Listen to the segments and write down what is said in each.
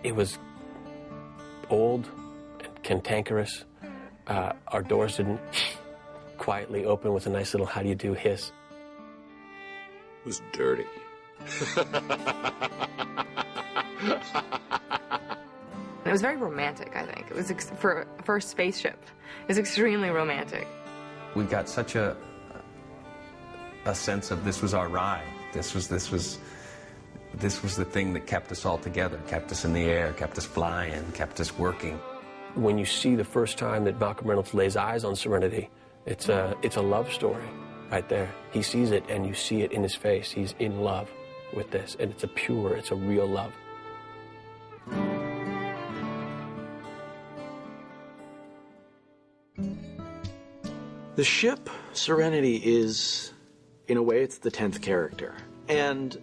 It was old and cantankerous. Our doors didn't quietly open with a nice little how do you do hiss. It was dirty. It was very romantic, I think. It was for a spaceship. It was extremely romantic. We got such a sense of this was our ride. This was the thing that kept us all together, kept us in the air, kept us flying, kept us working. When you see the first time that Malcolm Reynolds lays eyes on Serenity, it's a love story right there. He sees it, and you see it in his face. He's in love with this, and it's a real love. The ship, Serenity, is, in a way, it's the 10th character. And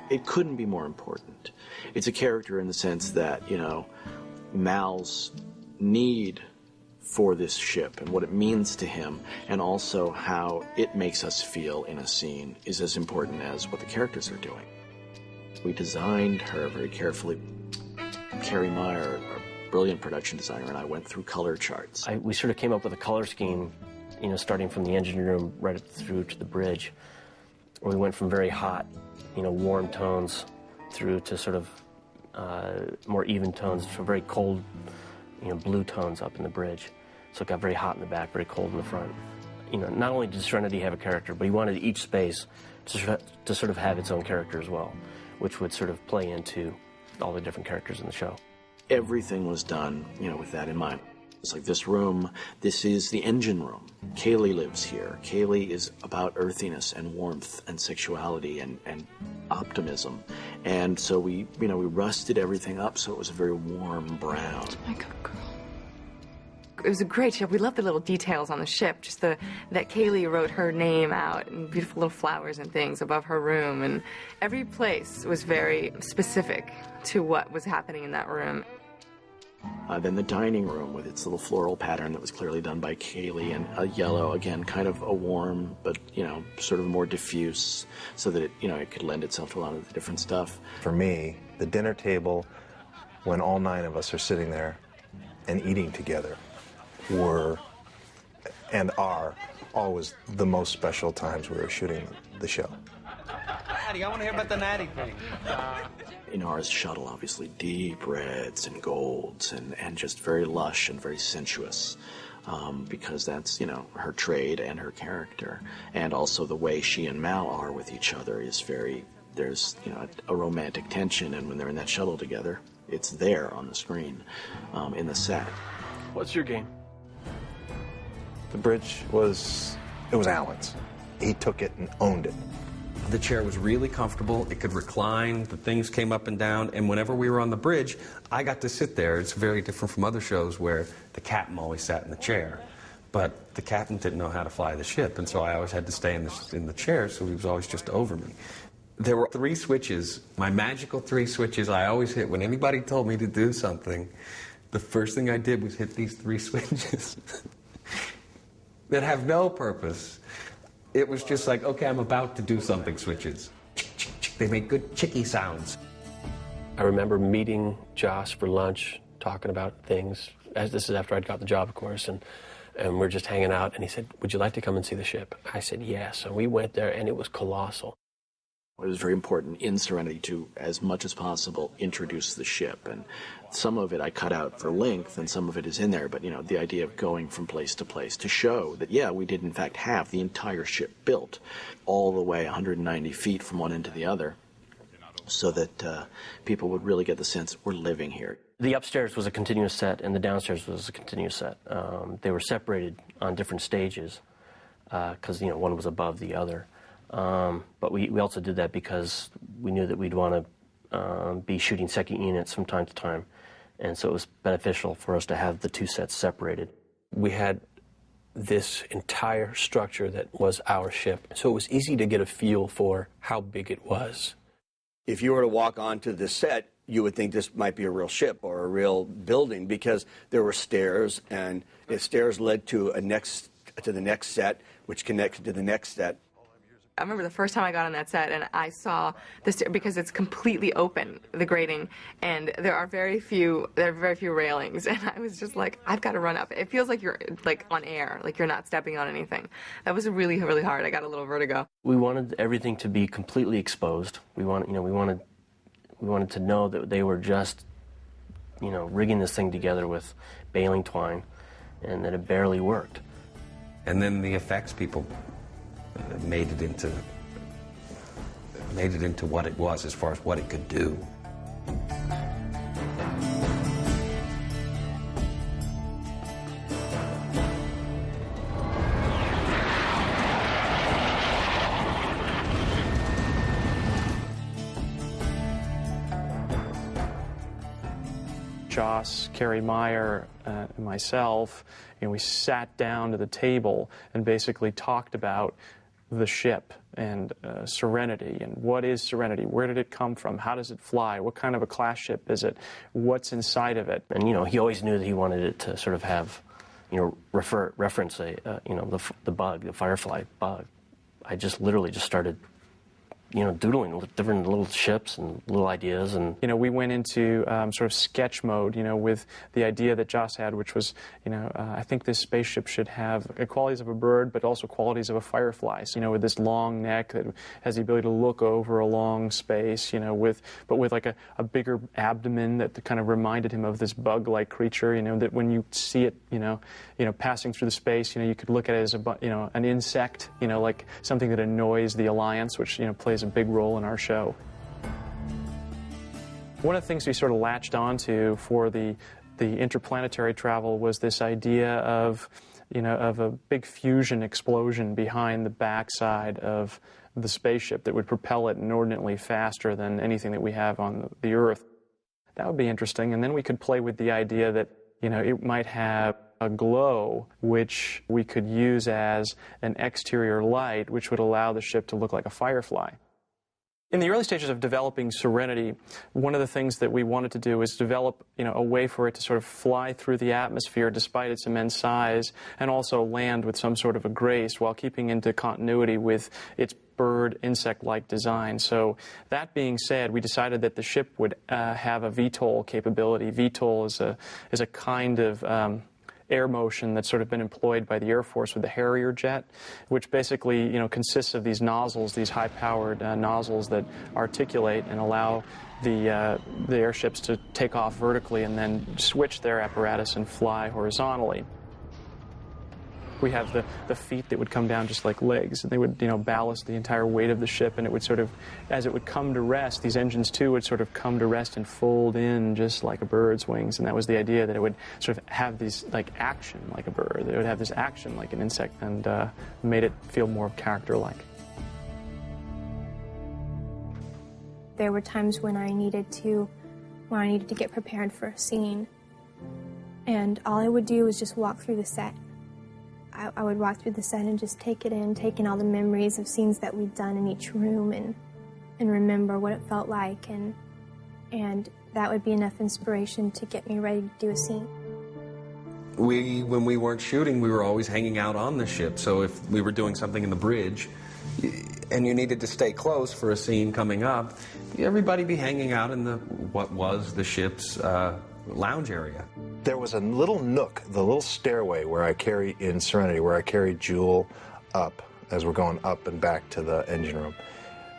it couldn't be more important. It's a character in the sense that, you know, Mal's need for this ship and what it means to him, and also how it makes us feel in a scene, is as important as what the characters are doing. We designed her very carefully. Carrie Meyer, a brilliant production designer, and I went through color charts. We sort of came up with a color scheme, you know, starting from the engine room right up through to the bridge, where we went from very hot, you know, warm tones through to sort of more even tones, to very cold, you know, blue tones up in the bridge. So it got very hot in the back, very cold in the front. You know, not only did Serenity have a character, but he wanted each space to sort of have its own character as well, which would sort of play into all the different characters in the show. Everything was done, you know, with that in mind. It's like this room, this is the engine room. Kaylee lives here. Kaylee is about earthiness and warmth and sexuality and optimism. And so we rusted everything up so it was a very warm brown. Oh my God, girl. It was a great ship. We loved the little details on the ship, just that Kaylee wrote her name out and beautiful little flowers and things above her room. And every place was very specific to what was happening in that room. Then the dining room with its little floral pattern that was clearly done by Kaylee, and a yellow, again, kind of a warm, but, you know, sort of more diffuse, so that it, you know, it could lend itself to a lot of the different stuff. For me, the dinner table, when all 9 of us are sitting there and eating together, were and are always the most special times we were shooting the show. Natty, I want to hear about the Natty thing. In ours, shuttle, obviously, deep reds and golds and just very lush and very sensuous, because that's, you know, her trade and her character. And also the way she and Mal are with each other is very, there's, you know, a romantic tension, and when they're in that shuttle together, it's there on the screen, in the set. What's your game? The bridge was Alan's. He took it and owned it. The chair was really comfortable. It could recline. The things came up and down. And whenever we were on the bridge, I got to sit there. It's very different from other shows where the captain always sat in the chair. But the captain didn't know how to fly the ship, and so I always had to stay in the chair, so he was always just over me. There were 3 switches, my magical 3 switches I always hit. When anybody told me to do something, the first thing I did was hit these 3 switches that have no purpose. It was just like, okay, I'm about to do something, switches. They make good chicky sounds. I remember meeting Joss for lunch, talking about things. This is after I'd got the job, of course, and we're just hanging out, and he said, would you like to come and see the ship? I said, yes, and we went there, and it was colossal. It was very important in Serenity to, as much as possible, introduce the ship. And some of it I cut out for length, and some of it is in there. But, you know, the idea of going from place to place to show that, yeah, we did, in fact, have the entire ship built all the way 190 feet from one end to the other, so that people would really get the sense we're living here. The upstairs was a continuous set, and the downstairs was a continuous set. They were separated on different stages because, you know, one was above the other. But we also did that because we knew that we'd want to be shooting second units from time to time, and so it was beneficial for us to have the 2 sets separated. We had this entire structure that was our ship, so it was easy to get a feel for how big it was. If you were to walk onto the set, you would think this might be a real ship or a real building, because there were stairs, and the stairs led to the next set, which connected to the next set. I remember the first time I got on that set and I saw this, because it's completely open, the grating, and there are very few railings, and I was just like, I've got to run up. It feels like you're like on air, like you're not stepping on anything. That was really, really hard. I got a little vertigo. We wanted everything to be completely exposed. We wanted to know that they were just, rigging this thing together with baling twine, and that it barely worked. And then the effects people made it into what it was as far as what it could do. Joss, Carrie Meyer, and myself, we sat down to the table and basically talked about the ship and Serenity, and what is Serenity, where did it come from, how does it fly, what kind of a class ship is it, what's inside of it. And he always knew that he wanted it to sort of have, reference the bug, the Firefly bug. I just literally just started doodling different little ships and little ideas. And we went into sort of sketch mode, with the idea that Joss had, which was, I think this spaceship should have qualities of a bird, but also qualities of a firefly. So, with this long neck that has the ability to look over a long space, with like a bigger abdomen that kind of reminded him of this bug-like creature, that when you see it, passing through the space, you could look at it as an insect, like something that annoys the Alliance, which, plays a big role in our show. One of the things we sort of latched onto for the interplanetary travel was this idea of, of a big fusion explosion behind the backside of the spaceship that would propel it inordinately faster than anything that we have on the Earth. That would be interesting, and then we could play with the idea that, it might have a glow which we could use as an exterior light, which would allow the ship to look like a firefly. In the early stages of developing Serenity, one of the things that we wanted to do is develop, a way for it to sort of fly through the atmosphere despite its immense size, and also land with some sort of a grace while keeping into continuity with its bird, insect-like design. So that being said, we decided that the ship would have a VTOL capability. VTOL is a kind of air motion that's sort of been employed by the Air Force with the Harrier jet, which basically, consists of these nozzles, these high-powered nozzles that articulate and allow the airships to take off vertically and then switch their apparatus and fly horizontally. We have the feet that would come down just like legs, and they would, ballast the entire weight of the ship, and it would sort of, as it would come to rest, these engines too would sort of come to rest and fold in just like a bird's wings, and that was the idea, that it would sort of have these, like, action like a bird. It would have this action like an insect, and made it feel more character-like. There were times when I needed to get prepared for a scene, and all I would do was just walk through the set. I would walk through the set and just take it in, take in all the memories of scenes that we'd done in each room, and remember what it felt like, and that would be enough inspiration to get me ready to do a scene. When we weren't shooting, we were always hanging out on the ship, so if we were doing something in the bridge and you needed to stay close for a scene coming up, everybody be hanging out in what was the ship's lounge area. There was a little nook, the little stairway in Serenity, where I carried Jewel up as we're going up and back to the engine room.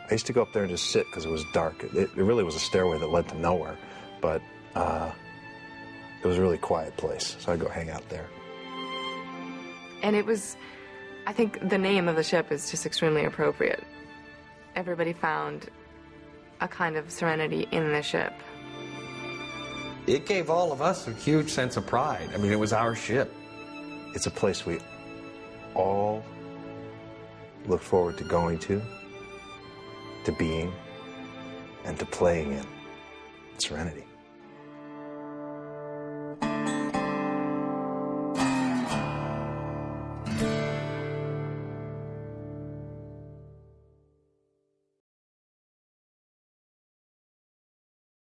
I used to go up there and just sit because it was dark. It really was a stairway that led to nowhere, but it was a really quiet place, so I'd go hang out there. And it was, I think the name of the ship is just extremely appropriate. Everybody found a kind of serenity in the ship. It gave all of us a huge sense of pride. I mean, it was our ship. It's a place we all look forward to going to being, and to playing in. Serenity.